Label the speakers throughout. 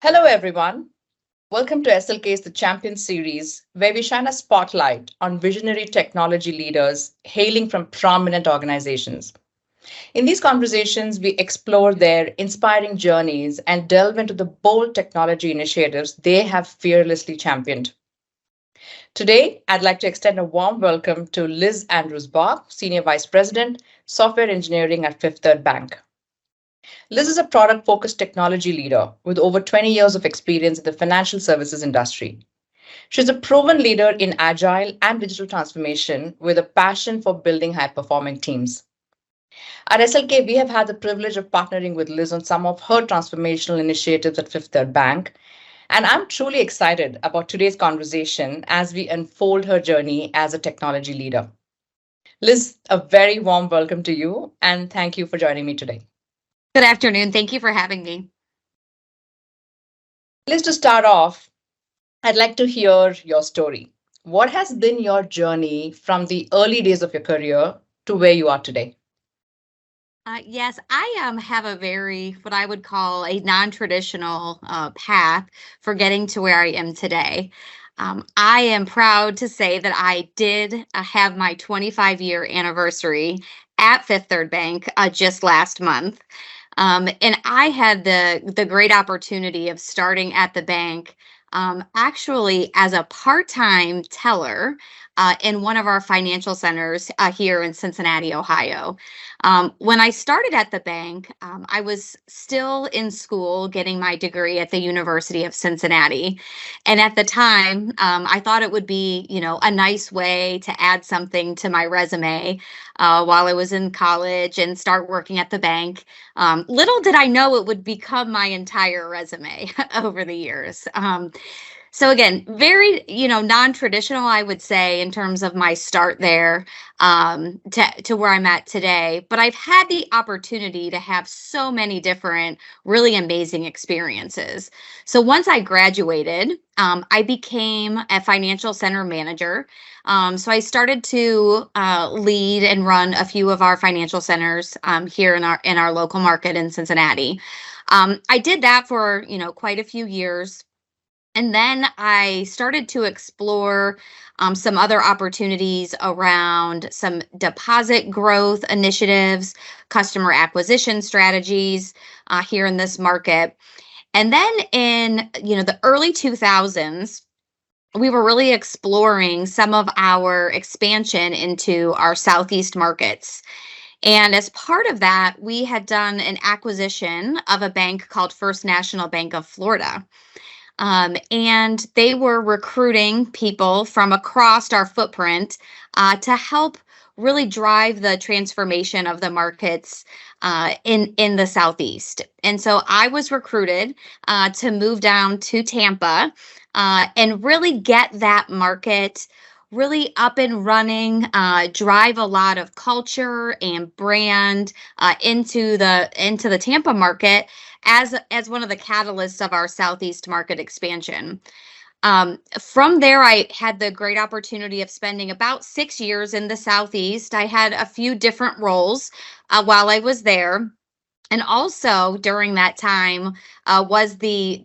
Speaker 1: Hello, everyone. Welcome to SLK's The Champion series, where we shine a spotlight on visionary technology leaders hailing from prominent organizations. In these conversations, we explore their inspiring journeys and delve into the bold technology initiatives they have fearlessly championed. Today, I'd like to extend a warm welcome to Liz Andrews-Bock, Senior Vice President, Software Engineering at Fifth Third Bank. Liz is a product focused technology leader with over 20 years of experience in the financial services industry. She's a proven leader in agile and digital transformation with a passion for building high performing teams. At SLK, we have had the privilege of partnering with Liz on some of her transformational initiatives at Fifth Third Bank. And I'm truly excited about today's conversation as we unfold her journey as a technology leader. Liz, a very warm welcome to you and thank you for joining me today.
Speaker 2: Good afternoon. Thank you for having me.
Speaker 1: Liz, to start off, I'd like to hear your story. What has been your journey from the early days of your career to where you are today?
Speaker 2: Yes, I have a what I would call a non-traditional path for getting to where I am today. I am proud to say that I did have my 25-year anniversary at Fifth Third Bank just last month. And I had the great opportunity of starting at the bank actually as a part-time teller in one of our financial centers here in Cincinnati, Ohio. When I started at the bank, I was still in school getting my degree at the University of Cincinnati. And at the time, I thought it would be, a nice way to add something to my resume while I was in college and start working at the bank. Little did I know it would become my entire resume over the years. So again, very, non-traditional, I would say, in terms of my start there to where I'm at today. But I've had the opportunity to have so many different, really amazing experiences. So once I graduated, I became a financial center manager. So I started to lead and run a few of our financial centers here in our local market in Cincinnati. I did that for, quite a few years. And then I started to explore some other opportunities around some deposit growth initiatives, customer acquisition strategies here in this market. And then in, the early 2000s, we were really exploring some of our expansion into our Southeast markets. And as part of that, we had done an acquisition of a bank called First National Bank of Florida. And they were recruiting people from across our footprint to help really drive the transformation of the markets in the Southeast. And so I was recruited to move down to Tampa and really get that market really up and running, drive a lot of culture and brand into the Tampa market as one of the catalysts of our Southeast market expansion. From there, I had the great opportunity of spending about 6 years in the Southeast. I had a few different roles while I was there. And also during that time was the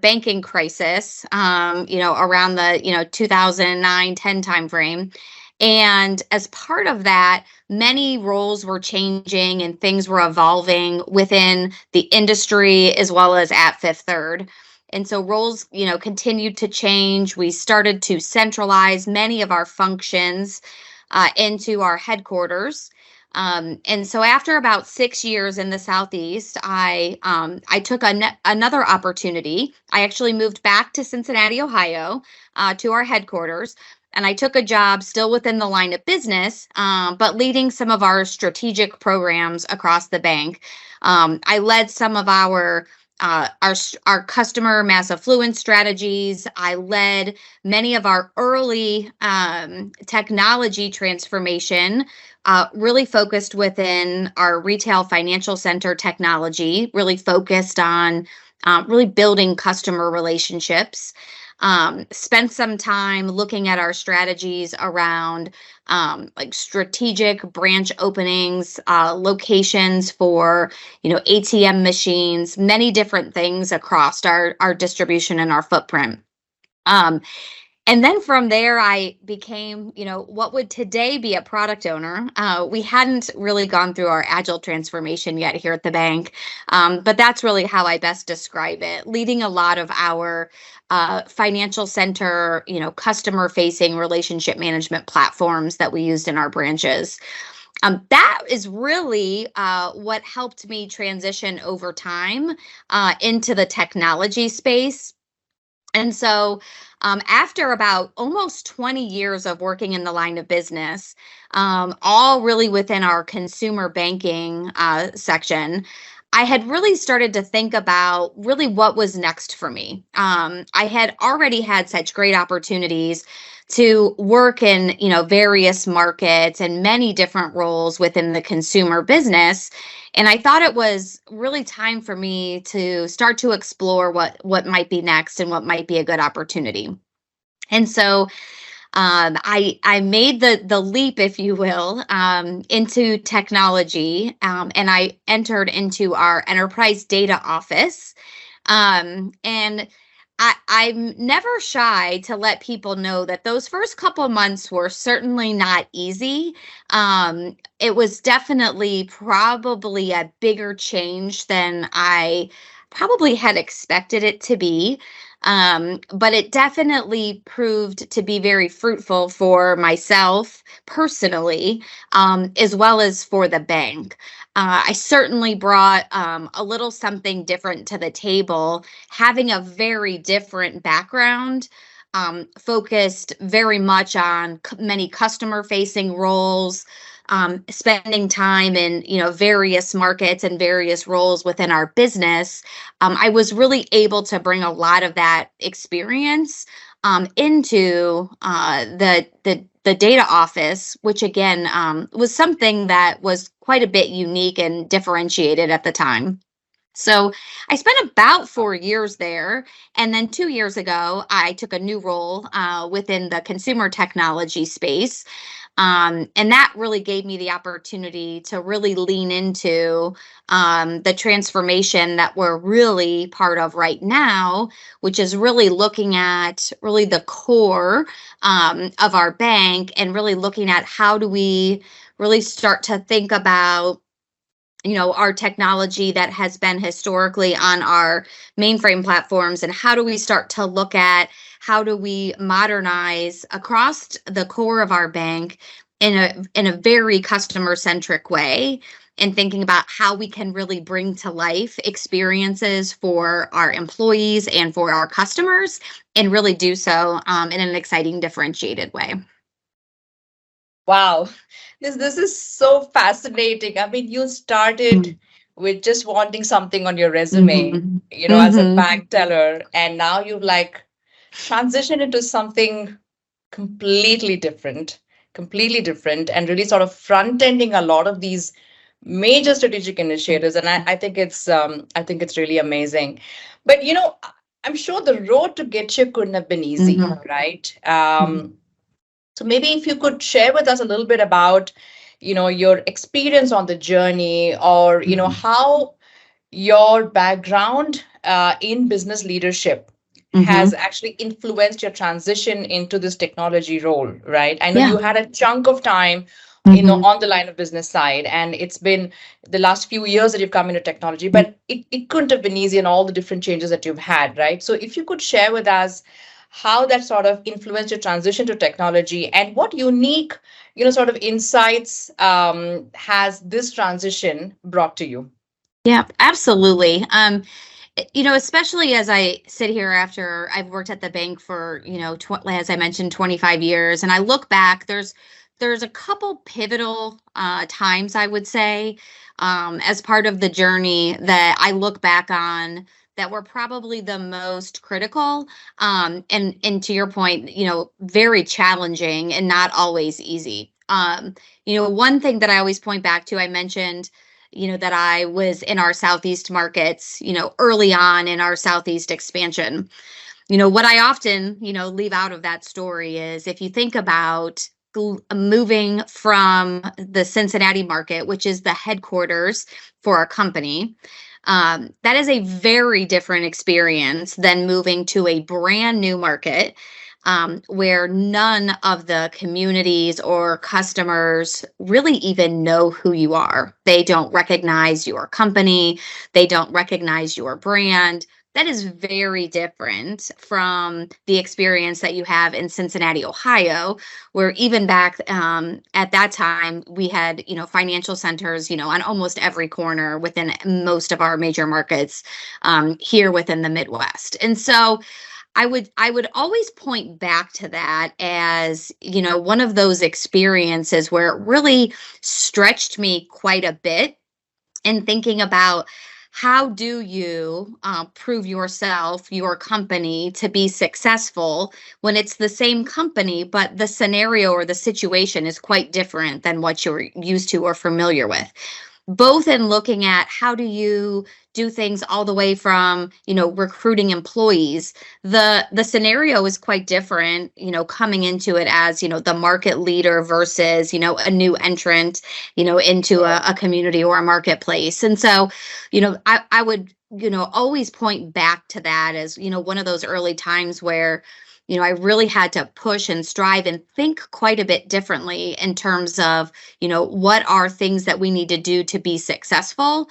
Speaker 2: banking crisis, around the 2009-10 timeframe. And as part of that, many roles were changing and things were evolving within the industry as well as at Fifth Third. And so roles, continued to change. We started to centralize many of our functions into our headquarters. And so after about 6 years in the Southeast, I took another opportunity. I actually moved back to Cincinnati, Ohio, to our headquarters. And I took a job still within the line of business, but leading some of our strategic programs across the bank. I led some of our customer mass affluent strategies. I led many of our early technology transformation, really focused within our retail financial center technology, really focused on really building customer relationships. spent some time looking at our strategies around like strategic branch openings, locations for, ATM machines, many different things across our distribution and our footprint. Um, and then from there, I became, what would today be a product owner. We hadn't really gone through our agile transformation yet here at the bank, but that's really how I best describe it. Leading a lot of our financial center, customer facing relationship management platforms that we used in our branches. That is really what helped me transition over time into the technology space. And so, after about almost 20 years of working in the line of business, all really within our consumer banking section, I had really started to think about really what was next for me. I had already had such great opportunities to work in, various markets and many different roles within the consumer business. And I thought it was really time for me to start to explore what might be next and what might be a good opportunity. And so I made the leap, if you will, into technology, and I entered into our enterprise data office. And I'm never shy to let people know that those first couple months were certainly not easy. It was definitely probably a bigger change than I probably had expected it to be. But it definitely proved to be very fruitful for myself personally, as well as for the bank. I certainly brought a little something different to the table, having a very different background, focused very much on many customer facing roles, spending time in various markets and various roles within our business. I was really able to bring a lot of that experience into the data office, which again was something that was quite a bit unique and differentiated at the time. So I spent about 4 years there. And then 2 years ago, I took a new role within the consumer technology space. And that really gave me the opportunity to really lean into the transformation that we're really part of right now, which is really looking at really the core of our bank and really looking at how do we really start to think about our technology that has been historically on our mainframe platforms, and how do we start to look at how do we modernize across the core of our bank in a very customer centric way, and thinking about how we can really bring to life experiences for our employees and for our customers, and really do so in an exciting, differentiated way.
Speaker 1: Wow, this is so fascinating. I mean, you started with just wanting something on your resume,
Speaker 2: Mhm.
Speaker 1: as a
Speaker 2: Mhm.
Speaker 1: bank teller, and now you've like transitioned into something completely different, and really sort of front-ending a lot of these major strategic initiatives. And I think it's really amazing. But I'm sure the road to get here couldn't have been easy,
Speaker 2: Mhm.
Speaker 1: right? So maybe if you could share with us a little bit about, your experience on the journey, or, how your background in business leadership has
Speaker 2: Mhm.
Speaker 1: actually influenced your transition into this technology role, right? I know
Speaker 2: Yeah.
Speaker 1: you had a chunk of time,
Speaker 2: Mhm.
Speaker 1: on the line of business side, and it's been the last few years that you've come into technology, but it couldn't have been easy, and all the different changes that you've had, right? So if you could share with us how that sort of influenced your transition to technology, and what unique, sort of insights has this transition brought to you.
Speaker 2: Yeah, absolutely. Especially as I sit here after I've worked at the bank for, as I mentioned, 25 years, and I look back, there's a couple pivotal times, I would say, as part of the journey that I look back on that were probably the most critical, and to your point, very challenging and not always easy. One thing that I always point back to, I mentioned that I was in our Southeast markets, early on in our Southeast expansion. What I often, leave out of that story is if you think about moving from the Cincinnati market, which is the headquarters for our company, that is a very different experience than moving to a brand new market where none of the communities or customers really even know who you are. They don't recognize your company, they don't recognize your brand. That is very different from the experience that you have in Cincinnati, Ohio, where even back at that time, we had, financial centers, on almost every corner within most of our major markets here within the Midwest. And so I would always point back to that as, one of those experiences where it really stretched me quite a bit in thinking about how do you prove yourself, your company to be successful when it's the same company, but the scenario or the situation is quite different than what you're used to or familiar with. Both in looking at how do you do things all the way from, recruiting employees. The scenario is quite different, coming into it as, the market leader versus, a new entrant, into a community or a marketplace. And so, I would, always point back to that as, one of those early times where I really had to push and strive and think quite a bit differently in terms of, what are things that we need to do to be successful?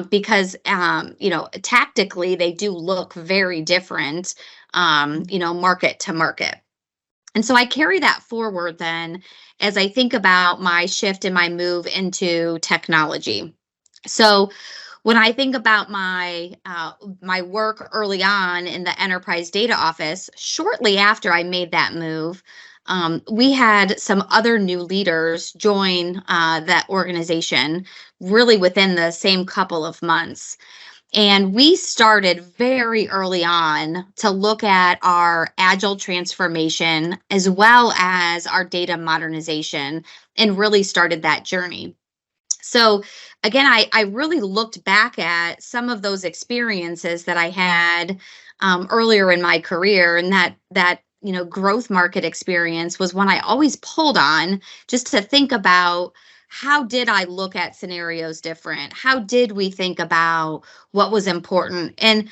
Speaker 2: Because, tactically, they do look very different, market to market. And so I carry that forward then as I think about my shift and my move into technology. So when I think about my work early on in the enterprise data office, shortly after I made that move, we had some other new leaders join that organization really within the same couple of months. And we started very early on to look at our agile transformation as well as our data modernization and really started that journey. So again, I really looked back at some of those experiences that I had earlier in my career, and that growth market experience was one I always pulled on just to think about how did I look at scenarios different? How did we think about what was important? And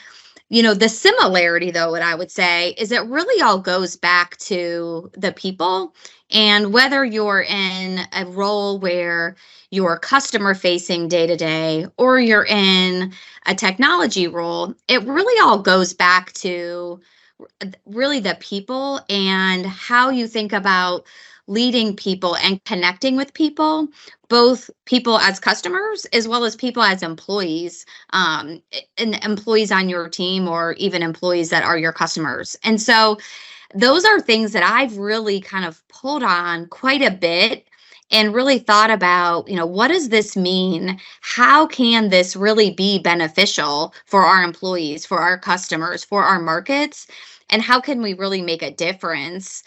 Speaker 2: the similarity, though, what I would say is it really all goes back to the people. And whether you're in a role where you're customer facing day to day or you're in a technology role, it really all goes back to really the people and how you think about leading people and connecting with people, both people as customers as well as people as employees, and employees on your team or even employees that are your customers. And so those are things that I've really kind of pulled on quite a bit and really thought about, what does this mean? How can this really be beneficial for our employees, for our customers, for our markets? And how can we really make a difference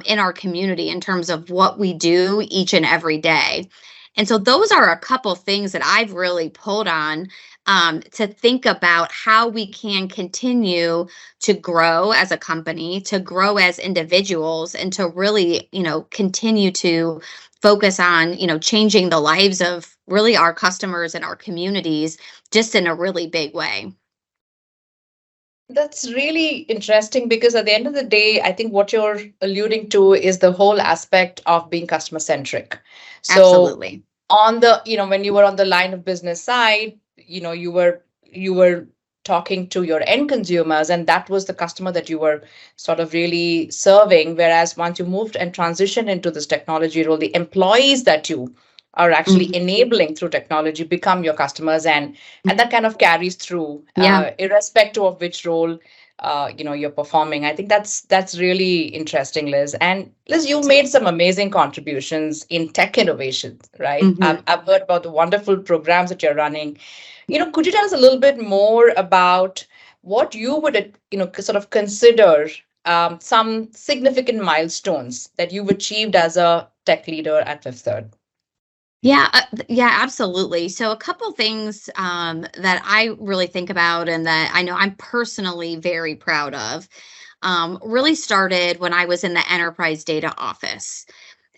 Speaker 2: in our community in terms of what we do each and every day? And so those are a couple things that I've really pulled on to think about how we can continue to grow as a company, to grow as individuals, and to really, continue to focus on, changing the lives of really our customers and our communities just in a really big way.
Speaker 1: That's really interesting because at the end of the day, I think what you're alluding to is the whole aspect of being customer centric. So
Speaker 2: Absolutely.
Speaker 1: on the, when you were on the line of business side, you were talking to your end consumers, and that was the customer that you were sort of really serving. Whereas once you moved and transitioned into this technology role, the employees that you are actually
Speaker 2: Mhm.
Speaker 1: enabling through technology become your customers, and that kind of carries through
Speaker 2: Yeah.
Speaker 1: irrespective of which role you're performing. I think that's really interesting, Liz. And Liz, you made some amazing contributions in tech innovations, right?
Speaker 2: Mhm.
Speaker 1: I've heard about the wonderful programs that you're running. Could you tell us a little bit more about what you would sort of consider some significant milestones that you've achieved as a tech leader at Fifth Third?
Speaker 2: Yeah, yeah, absolutely. So a couple things that I really think about and that I know I'm personally very proud of. really started when I was in the enterprise data office.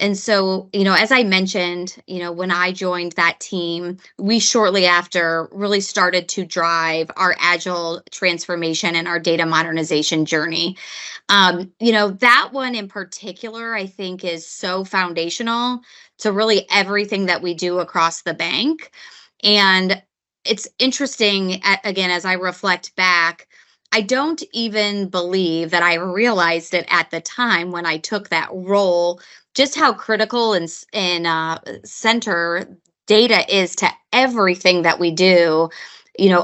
Speaker 2: And so, as I mentioned, when I joined that team, we shortly after really started to drive our agile transformation and our data modernization journey. That one in particular, I think, is so foundational to really everything that we do across the bank. And it's interesting, again, as I reflect back, I don't even believe that I realized it at the time when I took that role, just how critical and center data is to everything that we do,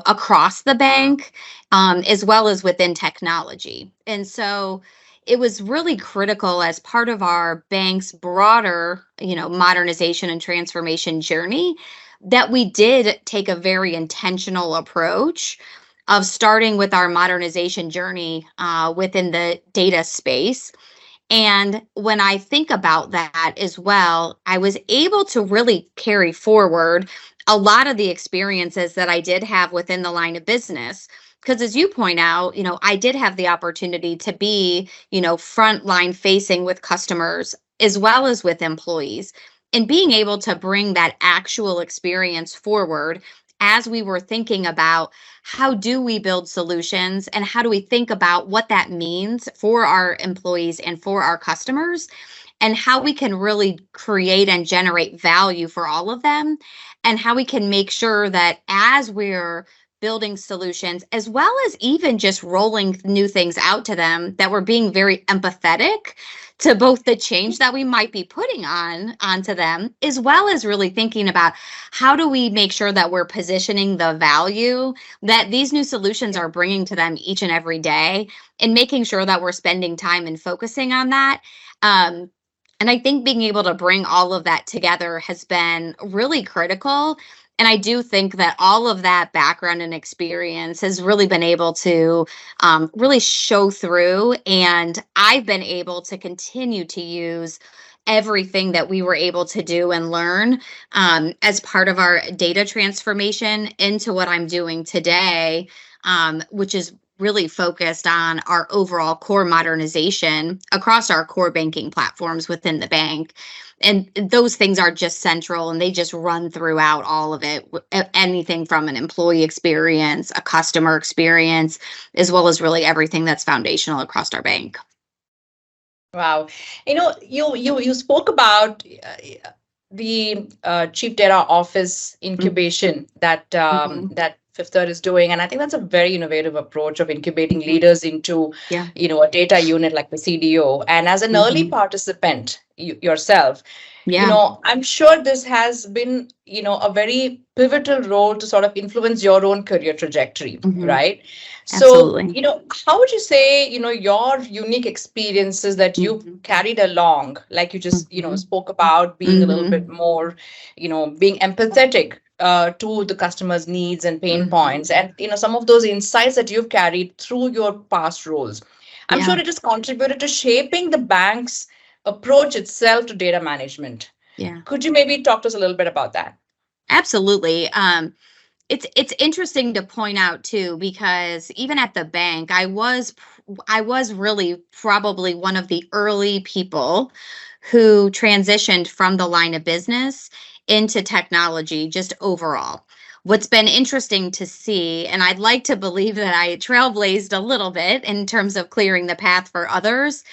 Speaker 2: across the bank, as well as within technology. And so it was really critical as part of our bank's broader, modernization and transformation journey that we did take a very intentional approach of starting with our modernization journey within the data space. And when I think about that as well, I was able to really carry forward a lot of the experiences that I did have within the line of business. Because as you point out, I did have the opportunity to be, frontline facing with customers as well as with employees. And being able to bring that actual experience forward as we were thinking about how do we build solutions and how do we think about what that means for our employees and for our customers, and how we can really create and generate value for all of them, and how we can make sure that as we're building solutions, as well as even just rolling new things out to them, that we're being very empathetic to both the change that we might be putting onto them, as well as really thinking about how do we make sure that we're positioning the value that these new solutions are bringing to them each and every day, and making sure that we're spending time and focusing on that. And I think being able to bring all of that together has been really critical. And I do think that all of that background and experience has really been able to really show through. And I've been able to continue to use everything that we were able to do and learn as part of our data transformation into what I'm doing today, which is really focused on our overall core modernization across our core banking platforms within the bank. And those things are just central, and they just run throughout all of it, anything from an employee experience, a customer experience, as well as really everything that's foundational across our bank.
Speaker 1: Wow. You spoke about the Chief Data Office incubation that that Fifth Third is doing, and I think that's a very innovative approach of incubating leaders into,
Speaker 2: Yeah.
Speaker 1: a data unit like the CDO. And as an early participant yourself,
Speaker 2: Yeah.
Speaker 1: I'm sure this has been, a very pivotal role to sort of influence your own career trajectory, right? So,
Speaker 2: Absolutely.
Speaker 1: how would you say, your unique experiences that you carried along, like you just, spoke about being a little bit more, being empathetic to the customer's needs and pain points, and, some of those insights that you've carried through your past roles. I'm sure it has contributed to shaping the bank's approach itself to data management.
Speaker 2: Yeah.
Speaker 1: Could you maybe talk to us a little bit about that?
Speaker 2: Absolutely. It's interesting to point out too, because even at the bank, I was really probably one of the early people who transitioned from the line of business into technology just overall. What's been interesting to see, and I'd like to believe that I trailblazed a little bit in terms of clearing the path for others,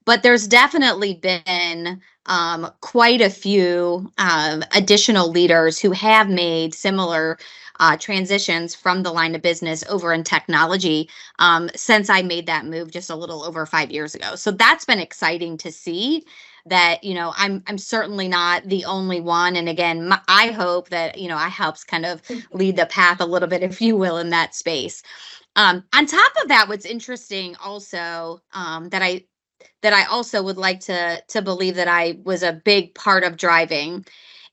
Speaker 2: but there's definitely been quite a few additional leaders who have made similar transitions from the line of business over in technology since I made that move just a little over 5 years ago. So that's been exciting to see that, I'm certainly not the only one. And again, I hope that, I helps kind of lead the path a little bit, if you will, in that space. On top of that, what's interesting also that I also would like to believe that I was a big part of driving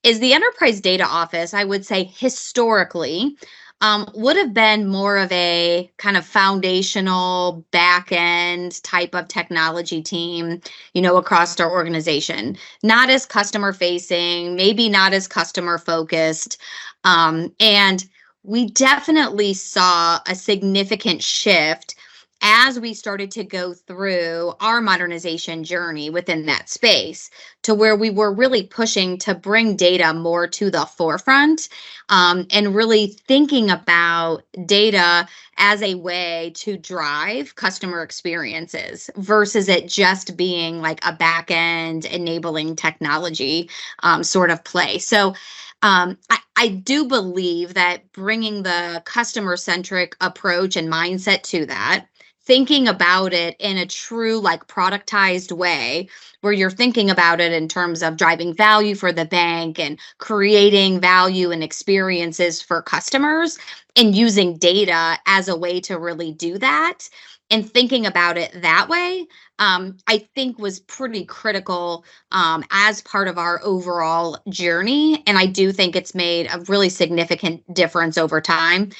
Speaker 2: is the enterprise data office. I would say historically would have been more of a kind of foundational back end type of technology team, across our organization, not as customer facing, maybe not as customer focused. And we definitely saw a significant shift as we started to go through our modernization journey within that space, to where we were really pushing to bring data more to the forefront, and really thinking about data as a way to drive customer experiences versus it just being like a back end enabling technology sort of play. So I do believe that bringing the customer centric approach and mindset to that, thinking about it in a true like productized way where you're thinking about it in terms of driving value for the bank and creating value and experiences for customers and using data as a way to really do that, and thinking about it that way, I think was pretty critical as part of our overall journey. And I do think it's made a really significant difference over time.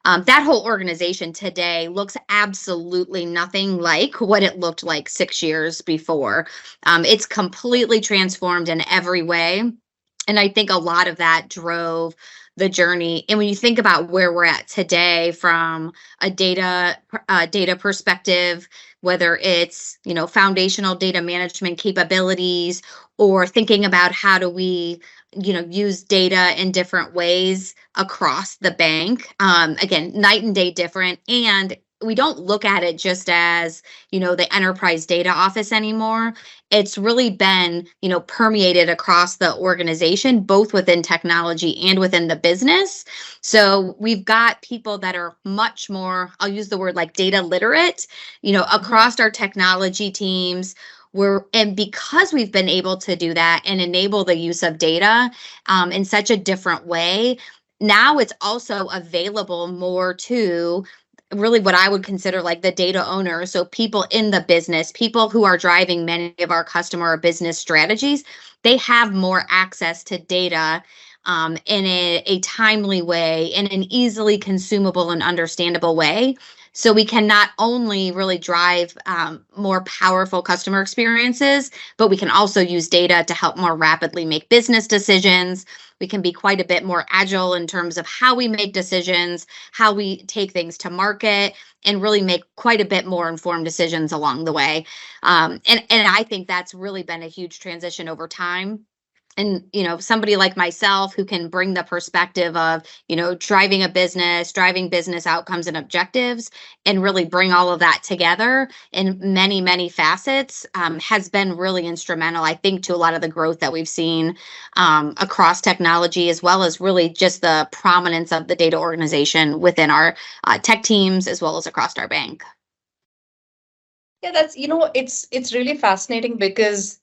Speaker 2: That whole organization today looks absolutely nothing like what it looked like 6 years before. It's completely transformed in every way. And I think a lot of that drove the journey. And when you think about where we're at today from a data perspective, whether it's, foundational data management capabilities, or thinking about how do we, use data in different ways across the bank. Again, night and day different. And we don't look at it just as, the enterprise data office anymore. It's really been, permeated across the organization, both within technology and within the business. So we've got people that are much more, I'll use the word like data literate, across our technology teams. And because we've been able to do that and enable the use of data in such a different way, now it's also available more to really what I would consider like the data owner. So people in the business, people who are driving many of our customer or business strategies, they have more access to data in a timely way, in an easily consumable and understandable way. So we can not only really drive more powerful customer experiences, but we can also use data to help more rapidly make business decisions. We can be quite a bit more agile in terms of how we make decisions, how we take things to market, and really make quite a bit more informed decisions along the way. And I think that's really been a huge transition over time. And, somebody like myself who can bring the perspective of, driving business outcomes and objectives, and really bring all of that together in many, many facets, has been really instrumental, I think, to a lot of the growth that we've seen across technology, as well as really just the prominence of the data organization within our tech teams, as well as across our bank.
Speaker 1: Yeah, that's, it's really fascinating because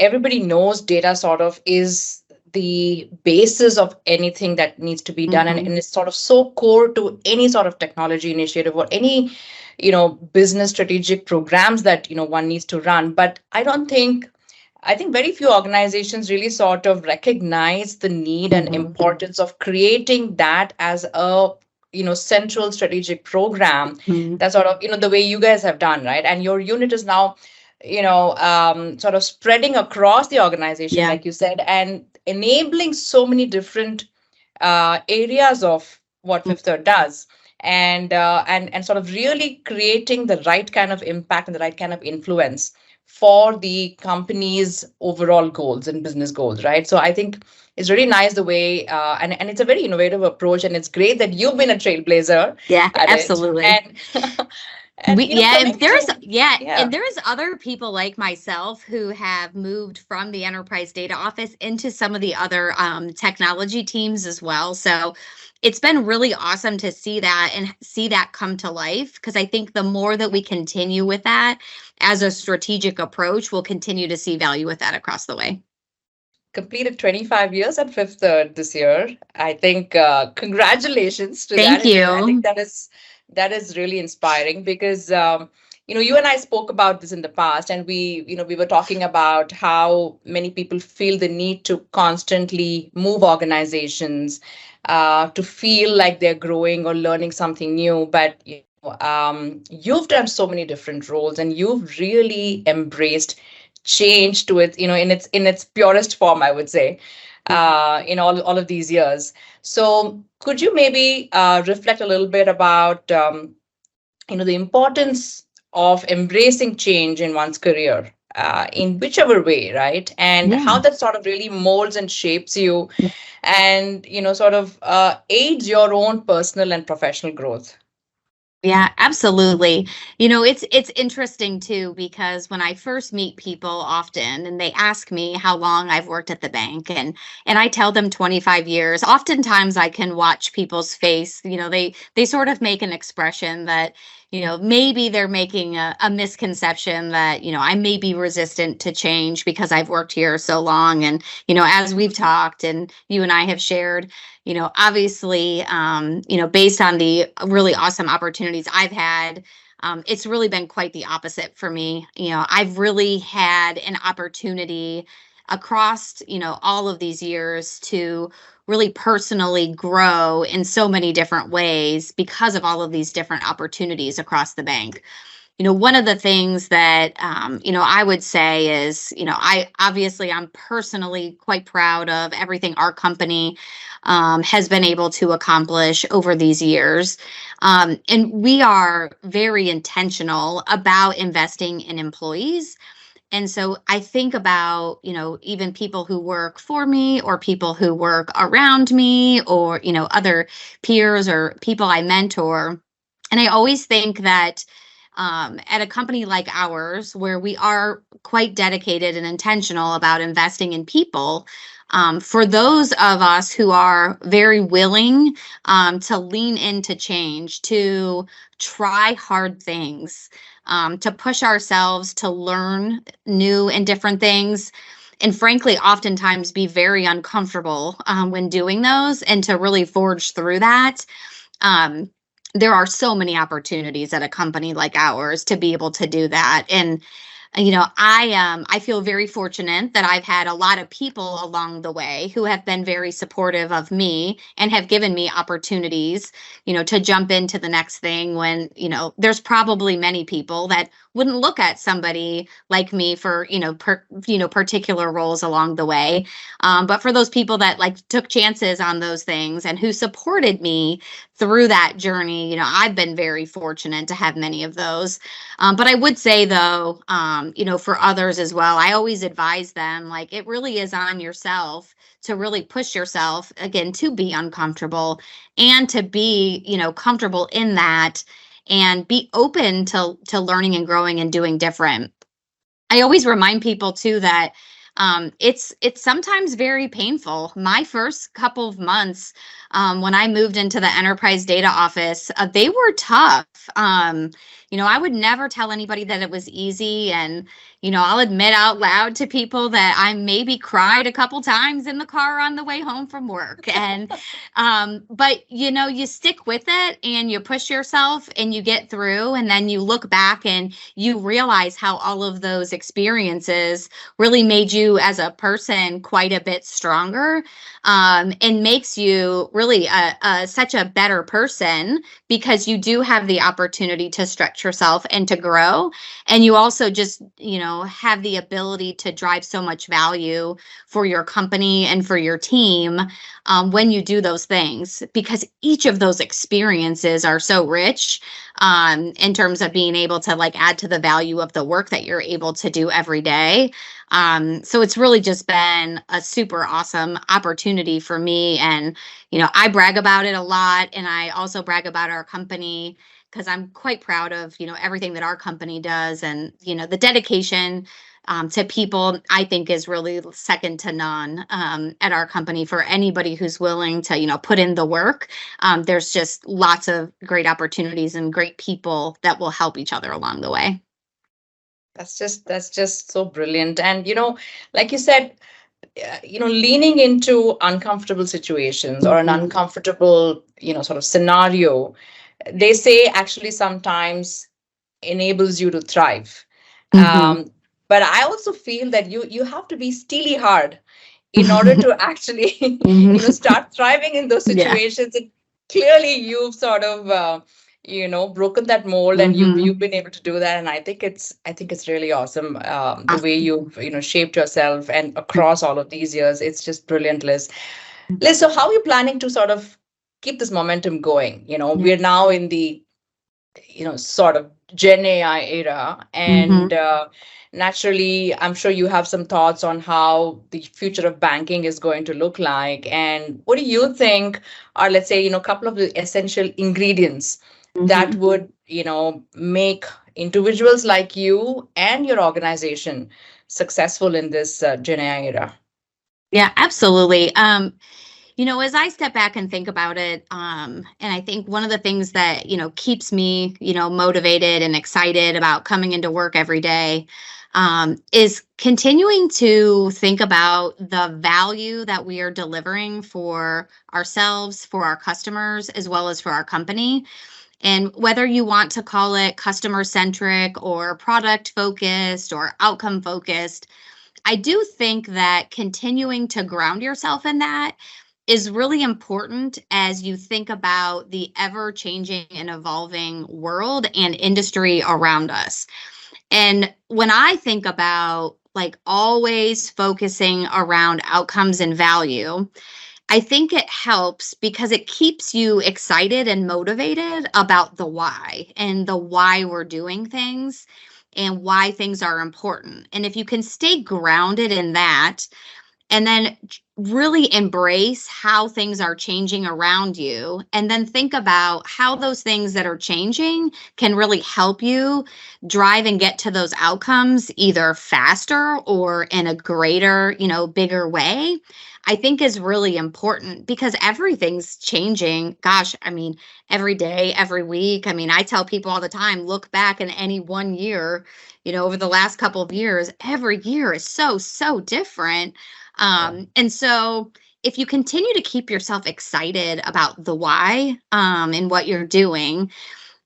Speaker 1: everybody knows data sort of is the basis of anything that needs to be done. And it's sort of so core to any sort of technology initiative or any, business strategic programs that, one needs to run. But I think very few organizations really sort of recognize the need and importance of creating that as a, central strategic program that sort of, the way you guys have done, right? And your unit is now sort of spreading across the organization, like you said, and enabling so many different areas of what Fifth Third does, and sort of really creating the right kind of impact and the right kind of influence for the company's overall goals and business goals, right? So I think it's really nice the way, and it's a very innovative approach, and it's great that you've been a trailblazer.
Speaker 2: Yeah, absolutely.
Speaker 1: And
Speaker 2: there's other people like myself who have moved from the enterprise data office into some of the other technology teams as well. So it's been really awesome to see that and see that come to life, because I think the more that we continue with that as a strategic approach, we'll continue to see value with that across the way.
Speaker 1: Completed 25 years at Fifth Third this year. I think congratulations to that.
Speaker 2: Thank you.
Speaker 1: I think that is really inspiring because you and I spoke about this in the past, and we were talking about how many people feel the need to constantly move organizations to feel like they're growing or learning something new. But you've done so many different roles, and you've really embraced change to it, in its purest form, I would say, in all of these years. So could you maybe reflect a little bit about the importance of embracing change in one's career, in whichever way, right? And how
Speaker 2: Yeah.
Speaker 1: that sort of really molds and shapes you, and sort of aids your own personal and professional growth.
Speaker 2: Yeah, absolutely. It's interesting too because when I first meet people often and they ask me how long I've worked at the bank and I tell them 25 years, oftentimes I can watch people's face, they sort of make an expression that, maybe they're making a misconception that, I may be resistant to change because I've worked here so long. And, as we've talked and you and I have shared, obviously, based on the really awesome opportunities I've had, it's really been quite the opposite for me. I've really had an opportunity across, all of these years to really personally grow in so many different ways because of all of these different opportunities across the bank. One of the things that, I would say is, I'm personally quite proud of everything our company has been able to accomplish over these years. And we are very intentional about investing in employees. And so I think about, even people who work for me or people who work around me or, other peers or people I mentor. And I always think that at a company like ours, where we are quite dedicated and intentional about investing in people, for those of us who are very willing to lean into change, to try hard things, to push ourselves to learn new and different things, and frankly, oftentimes be very uncomfortable when doing those, and to really forge through that. Um, there are so many opportunities at a company like ours to be able to do that. And I feel very fortunate that I've had a lot of people along the way who have been very supportive of me and have given me opportunities, to jump into the next thing when, there's probably many people that wouldn't look at somebody like me for, particular roles along the way. But for those people that like took chances on those things and who supported me through that journey, I've been very fortunate to have many of those. But I would say though, for others as well, I always advise them like it really is on yourself to really push yourself again to be uncomfortable and to be, comfortable in that and be open to learning and growing and doing different. I always remind people too that it's sometimes very painful. My first couple of months when I moved into the enterprise data office, they were tough. I would never tell anybody that it was easy, and I'll admit out loud to people that I maybe cried a couple times in the car on the way home from work. And but you stick with it and you push yourself and you get through, and then you look back and you realize how all of those experiences really made you as a person quite a bit stronger, and makes you really such a better person because you do have the opportunity to stretch yourself and to grow. And you also just, have the ability to drive so much value for your company and for your team when you do those things, because each of those experiences are so rich in terms of being able to like add to the value of the work that you're able to do every day. So it's really just been a super awesome opportunity for me. And, I brag about it a lot. And I also brag about our company because I'm quite proud of, everything that our company does. And, the dedication to people, I think, is really second to none at our company for anybody who's willing to, put in the work. There's just lots of great opportunities and great people that will help each other along the way.
Speaker 1: That's just so brilliant. And like you said, leaning into uncomfortable situations or an
Speaker 2: Mhm.
Speaker 1: uncomfortable, sort of scenario, they say actually sometimes enables you to thrive.
Speaker 2: Mhm.
Speaker 1: Um, but I also feel that you have to be steely hard in order to actually,
Speaker 2: Mhm.
Speaker 1: start thriving in those
Speaker 2: Yeah.
Speaker 1: situations. And clearly, you've sort of, broken that mold, and you've
Speaker 2: Mhm.
Speaker 1: been able to do that. And I think it's really awesome, the way you've shaped yourself and across all of these years. It's just brilliant, Liz. Liz, so how are you planning to sort of keep this momentum going?
Speaker 2: Yeah.
Speaker 1: We're now in the sort of Gen AI era.
Speaker 2: Hmm.
Speaker 1: And naturally, I'm sure you have some thoughts on how the future of banking is going to look like. And what do you think are, let's say, a couple of the essential ingredients that
Speaker 2: Hmm.
Speaker 1: would, make individuals like you and your organization successful in this Gen AI era?
Speaker 2: Yeah, absolutely. As I step back and think about it, and I think one of the things that, keeps me, motivated and excited about coming into work every day, is continuing to think about the value that we are delivering for ourselves, for our customers, as well as for our company. And whether you want to call it customer centric or product focused or outcome focused, I do think that continuing to ground yourself in that is really important as you think about the ever changing and evolving world and industry around us. And when I think about like always focusing around outcomes and value, I think it helps because it keeps you excited and motivated about the why and the why we're doing things and why things are important. And if you can stay grounded in that, and then really embrace how things are changing around you, and then think about how those things that are changing can really help you drive and get to those outcomes either faster or in a greater, bigger way. I think is really important because everything's changing. Gosh, I mean, every day, every week. I mean, I tell people all the time, look back in any one year, over the last couple of years, every year is so, so different.
Speaker 1: Yeah.
Speaker 2: And so if you continue to keep yourself excited about the why, and what you're doing,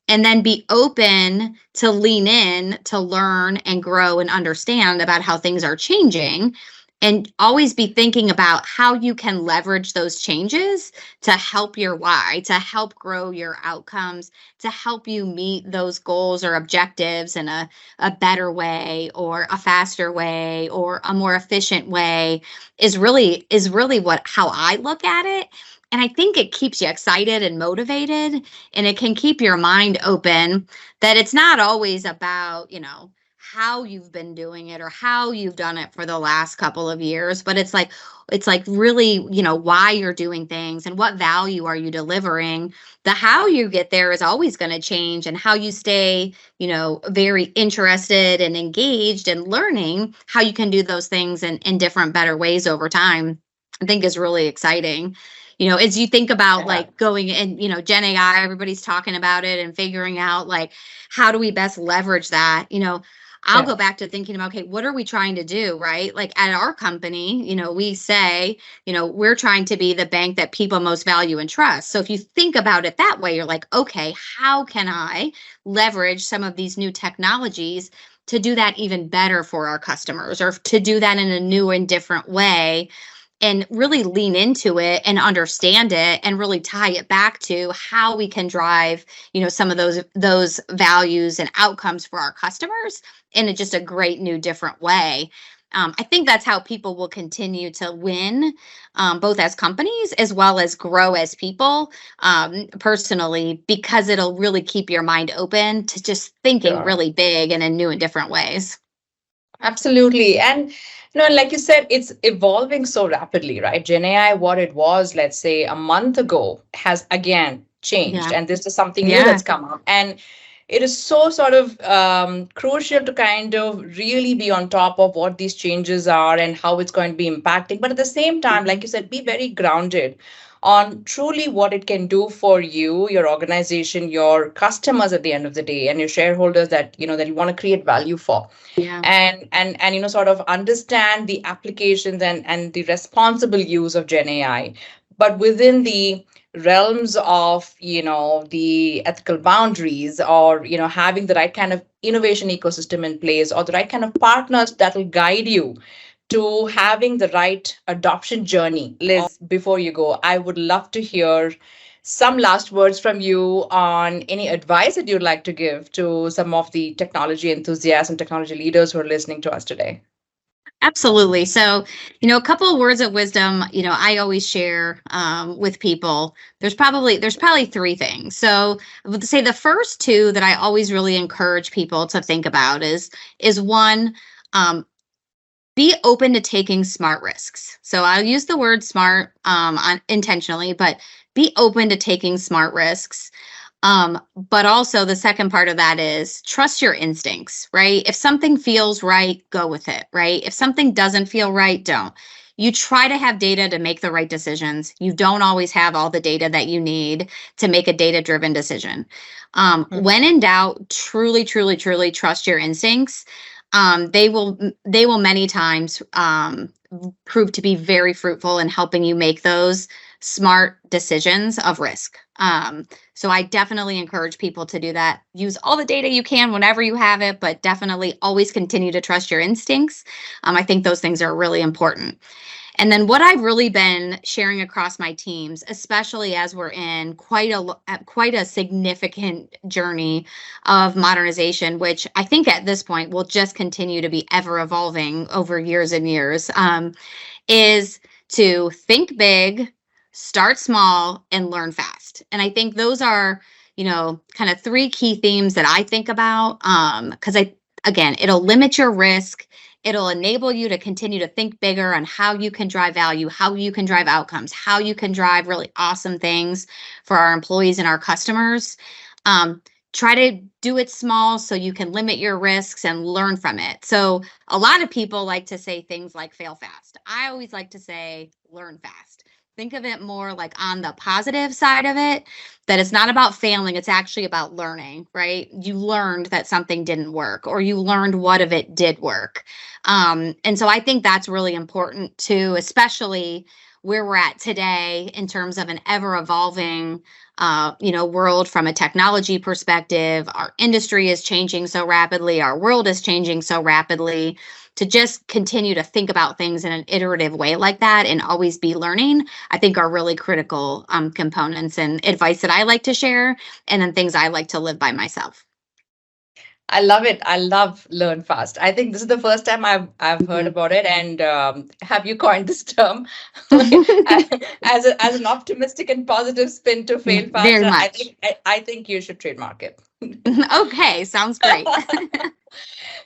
Speaker 2: and then be open to lean in to learn and grow and understand about how things are changing, and always be thinking about how you can leverage those changes to help your why, to help grow your outcomes, to help you meet those goals or objectives in a better way or a faster way or a more efficient way, is really what how I look at it. And I think it keeps you excited and motivated, and it can keep your mind open that it's not always about, how you've been doing it or how you've done it for the last couple of years, but it's like really, why you're doing things and what value are you delivering. The how you get there is always going to change, and how you stay, very interested and engaged and learning how you can do those things in different better ways over time, I think is really exciting. As you think about
Speaker 1: Yeah.
Speaker 2: like going and, Gen AI, everybody's talking about it and figuring out like, how do we best leverage that? I'll
Speaker 1: Yeah.
Speaker 2: go back to thinking about, okay, what are we trying to do, right? Like at our company, we say, we're trying to be the bank that people most value and trust. So if you think about it that way, you're like, okay, how can I leverage some of these new technologies to do that even better for our customers, or to do that in a new and different way, and really lean into it and understand it and really tie it back to how we can drive, some of those values and outcomes for our customers in just a great new different way. I think that's how people will continue to win, both as companies as well as grow as people, personally, because it'll really keep your mind open to just thinking
Speaker 1: Sure.
Speaker 2: really big and in new and different ways.
Speaker 1: Absolutely. And like you said, it's evolving so rapidly, right? Gen AI, what it was, let's say, a month ago, has again changed.
Speaker 2: Yeah.
Speaker 1: And this is something new
Speaker 2: Yeah.
Speaker 1: that's come up. And it is so sort of crucial to kind of really be on top of what these changes are and how it's going to be impacting. But at the same time, like you said, be very grounded on truly what it can do for you, your organization, your customers at the end of the day, and your shareholders that that you want to create value for,
Speaker 2: Yeah.
Speaker 1: and sort of understand the applications and the responsible use of Gen AI, but within the realms of the ethical boundaries, or having the right kind of innovation ecosystem in place, or the right kind of partners that will guide you to having the right adoption journey. Liz, before you go, I would love to hear some last words from you on any advice that you'd like to give to some of the technology enthusiasts and technology leaders who are listening to us today.
Speaker 2: Absolutely. So, a couple of words of wisdom, I always share with people. There's probably three things. So, I would say the first two that I always really encourage people to think about is one, um, be open to taking smart risks. So I'll use the word smart intentionally, but be open to taking smart risks. But also the second part of that is trust your instincts, right? If something feels right, go with it, right? If something doesn't feel right, don't. You try to have data to make the right decisions. You don't always have all the data that you need to make a data driven decision.
Speaker 1: Mhm.
Speaker 2: When in doubt, truly, truly, truly trust your instincts. They will many times prove to be very fruitful in helping you make those smart decisions of risk. So I definitely encourage people to do that. Use all the data you can whenever you have it, but definitely always continue to trust your instincts. I think those things are really important. And then what I've really been sharing across my teams, especially as we're in quite a significant journey of modernization, which I think at this point will just continue to be ever evolving over years and years, is to think big, start small, and learn fast. And I think those are, kind of three key themes that I think about. Because again, it'll limit your risk. It'll enable you to continue to think bigger on how you can drive value, how you can drive outcomes, how you can drive really awesome things for our employees and our customers. Um, Try to do it small so you can limit your risks and learn from it. So a lot of people like to say things like fail fast. I always like to say learn fast. Think of it more like on the positive side of it, that it's not about failing, it's actually about learning, right? You learned that something didn't work, or you learned what of it did work. And so I think that's really important too, especially where we're at today in terms of an ever evolving world from a technology perspective. Our industry is changing so rapidly, our world is changing so rapidly. To just continue to think about things in an iterative way like that and always be learning, I think are really critical components and advice that I like to share, and then things I like to live by myself.
Speaker 1: I love it. I love learn fast. I think this is the first time I've heard
Speaker 2: Mhm.
Speaker 1: about it. And have you coined this term as an optimistic and positive spin to fail
Speaker 2: Very
Speaker 1: faster?
Speaker 2: much.
Speaker 1: I think you should trademark it.
Speaker 2: Okay, sounds great.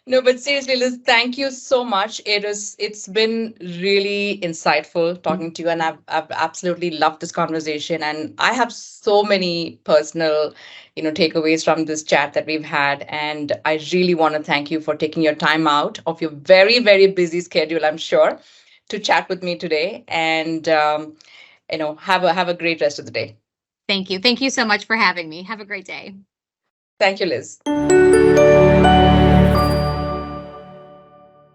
Speaker 1: No, but seriously, Liz, thank you so much. It's been really insightful talking to you, and I've absolutely loved this conversation. And I have so many personal, takeaways from this chat that we've had. And I really want to thank you for taking your time out of your very, very busy schedule, I'm sure, to chat with me today. And have a great rest of the day.
Speaker 2: Thank you. Thank you so much for having me. Have a great day.
Speaker 1: Thank you, Liz.